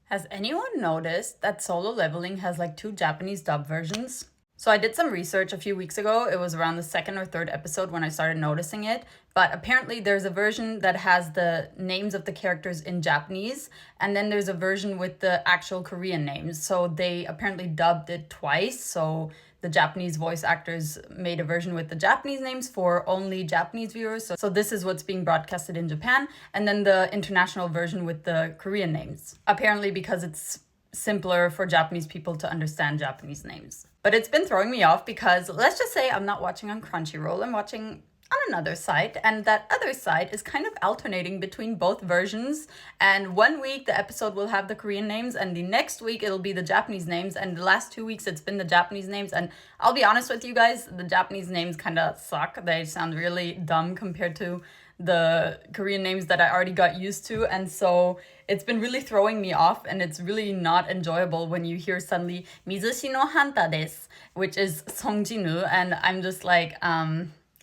Has anyone noticed that Solo Leveling has like two Japanese dub versions? So I did some research a few weeks ago. It was around the second or third episode when I started noticing it. But apparently there's a version that has the names of the characters in Japanese, and then there's a version with the actual Korean names. So they apparently dubbed it twice. So the Japanese voice actors made a version with the Japanese names for only Japanese viewers. So this is what's being broadcasted in Japan, and then the international version with the Korean names. Apparently because it's simpler for Japanese people to understand Japanese names. But it's been throwing me off because let's just say I'm not watching on Crunchyroll, I'm watching on another site, and that other site is kind of alternating between both versions. And one week the episode will have the Korean names, and the next week it'll be the Japanese names, and the last 2 weeks it's been the Japanese names. And I'll be honest with you guys, the Japanese names kind of suck. They sound really dumb compared to the Korean names that I already got used to. And so it's been really throwing me off, and it's really not enjoyable when you hear suddenly Mizushi no Hanta desu, which is Song Jin-woo, and I'm just like,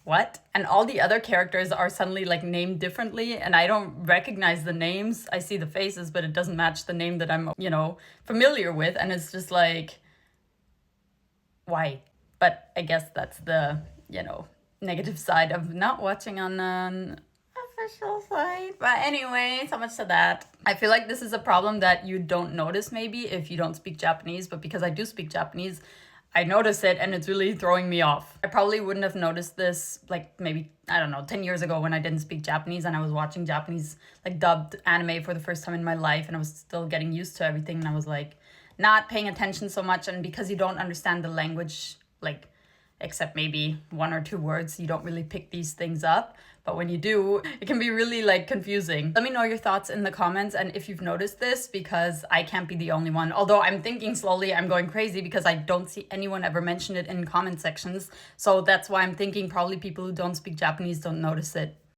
what? And all the other characters are suddenly like named differently, and I don't recognize the names. I see the faces, but it doesn't match the name that I'm, familiar with, and it's just like, why? But I guess that's the, negative side of not watching on an official site. But anyway, so much to that. I feel like this is a problem that you don't notice maybe if you don't speak Japanese, but because I do speak Japanese, I notice it and it's really throwing me off. I probably wouldn't have noticed this like maybe, I don't know, 10 years ago when I didn't speak Japanese and I was watching Japanese like dubbed anime for the first time in my life, and I was still getting used to everything, and I was like not paying attention so much. And because you don't understand the language, like except maybe one or two words, you don't really pick these things up. But when you do, it can be really like confusing. Let me know your thoughts in the comments and if you've noticed this, because I can't be the only one. Although I'm thinking slowly I'm going crazy because I don't see anyone ever mention it in comment sections. So that's why I'm thinking probably people who don't speak Japanese don't notice it.